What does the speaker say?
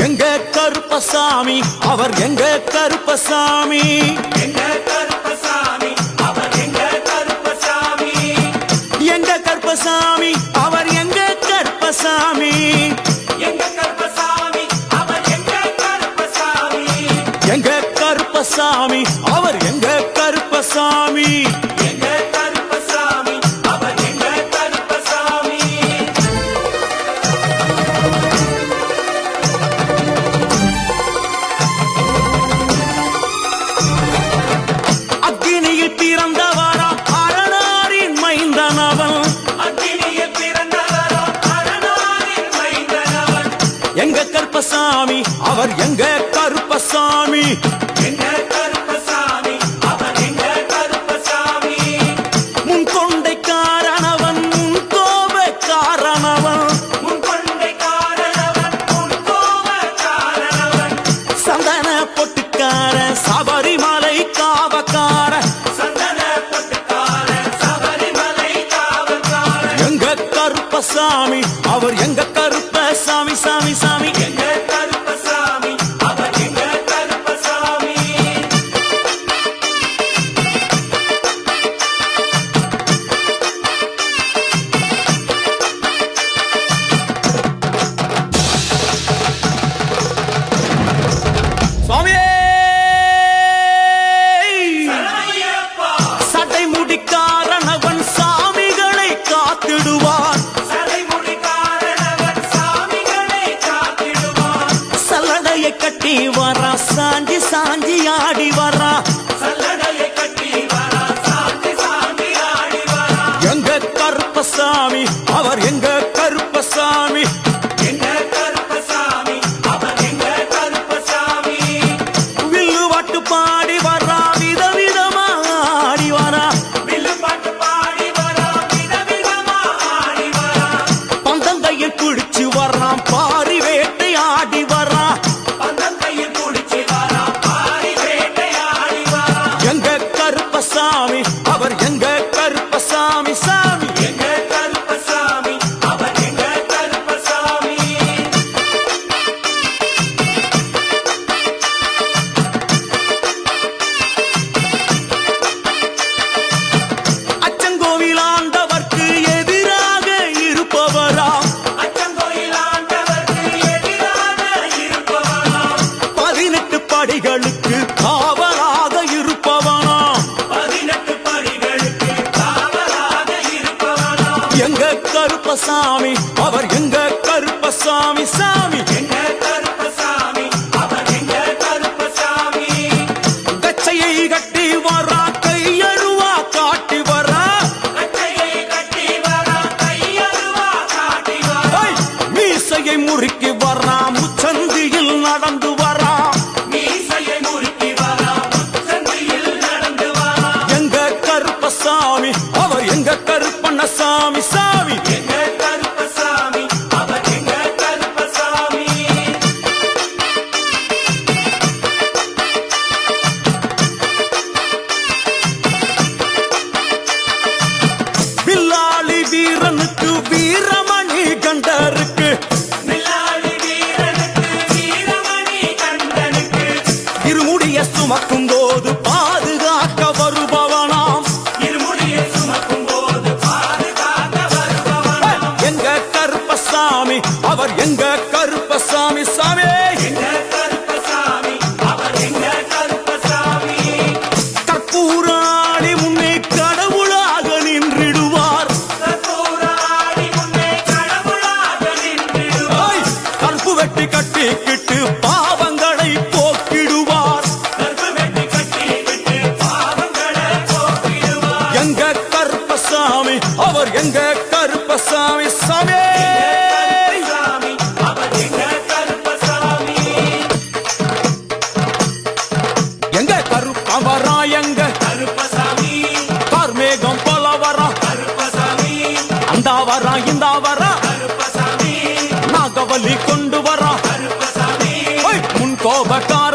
எங்க கருப்பசாமி அவர் எங்க கருப்பசாமி எங்க கருப்பசாமி அவர் எங்க கருப்பசாமி எங்க கருப்பசாமி அவர் எங்க கருப்பசாமி எங்க கருப்பசாமி அவர் எங்க கருப்பசாமி எங்க கருப்பசாமி அவர் எங்க கருப்பசாமி எங்க கருப்பசாமி அவர் எங்க கருப்பசாமி அக்கினியில் பிறந்தவரா அரணாரின் மைந்தனவன் அக்கினியில் பிறந்தவரோ அரணாரின் மைந்தனவன் எங்க கருப்பசாமி அவர் எங்க கருப்பசாமி எங்க கருப்பசாமி அவர் எங்க கருப்பசாமி முன் கொண்டைக்காரனவன் முன் கோபக்காரனவன் முன் கொண்டை காரணவன் முன் கோப காரணவன் சந்தன பொட்டுக்கார சபரிமலை காவக்கார சந்தன பொட்டுக்கார சபரிமலை காவல்காரன் எங்க கருப்பசாமி அவர் எங்க கருப்பசாமி சாமி சாமி எங்க கருப்பசாமி அவர் எங்க கருப்பசாமி சுவாமியே சரணமையப்பா சட்டை முடிக்காரனவன் சாமிகளை காத்திடுவான் சடைமுடி காரணவன் சாமிகளை காத்திடுவான் சல்லடையை கட்டி வரா சாஞ்சி சாஞ்சி ஆடி வரா சல்லடையை கட்டி வரா சாந்தி சாமி ஆடி வரா எங்க கருப்பசாமி அவர் எங்க கருப்பசாமி எங்க கருப்பசாமி அவர் எங்க கருப்பசாமி வில்லு வாட்டு பாடி வரா விதவிதமா ஆடி வரா வில்லு பாட்டு பாடி வரா விதவிதமா ஆடி வரா பந்தங்கையில் பிடிச்சு வர்றான் பாரி வேட்டை ஆடி வரா பந்தங்கையில் குடிச்சு வரா பாரி வேட்டையாடி வரா எங்க கருப்பசாமி அவர் எங்க கருப்பசாமி சாமி எங்க கருப்பசாமி அவர் எங்க கருப்பசாமி அச்சங்கோவில் ஆண்டவர்க்கு எதிராக இருப்பவரா அச்சங்கோயில் ஆண்டவருக்கு எதிராக இருப்பவனாம் 18 படிகளுக்கு காவலாக இருப்பவனா 18 படிகளுக்கு காவலாக இருப்பவனாம் எங்க கருப்பசாமி அவர் எங்க கருப்பசாமி சாமி எங்க கருப்பசாமி அவர் எங்க கருப்பசாமி கச்சையை கட்டி வரா கையருவா காட்டி வரா கட்டையை கட்டி வரா கையருவா காட்டி வரா ஐ! மீசையை முறுக்கி வரா முச்சந்தியில் நடந்து வரா மீசையை முறுக்கி வரா முச்சந்தியில் நடந்து வரா எங்க கருப்பசாமி அவர் எங்க கருப்பண்ணசாமி சாமி எங்க கருப்பசாமி அவர் எங்க கருப்பசாமி வில்லாளி வீரனுக்கு வீரமணி கண்டருக்கு வில்லாளி வீரனுக்கு வீரமணி கண்டனுக்கு இருமுடிய சுமக்கும் போது பாதுகாக்க வருபவனாம் இருமுடியை சுமக்கும் போது பாதுகாக்க வருபவனாம் எங்க கருப்பசாமி அவர் எங்க கருப்பசாமி சாமி எங்க கருப்பசாமி அவர் எங்க கருப்பசாமி கற்பூராணி முன்னே கடவுளாக நின்றிடுவார் கற்பூராடி முன்னே கடவுளாக நின்றிடுவார் ஐ! கற்பு வெட்டி கட்டிக்கிட்டு பாவங்களை போக்கிடுவார் கற்பு வெட்டி கட்டி விட்டு பாவங்களை போக்கிடுவார் எங்க கருப்பசாமி அவர் எங்க கருப்பசாமி சாமி சாமி அவர் எங்க கருப்பசாமி எங்க கருப்பவரா எங்க கருப்பசாமி கார்மேகம் போல வரா கருப்பசாமி அந்த வரா இந்த வரா கருப்பசாமி நாகவலி கொண்டு வரா கருப்பசாமி முன் கோபக்கார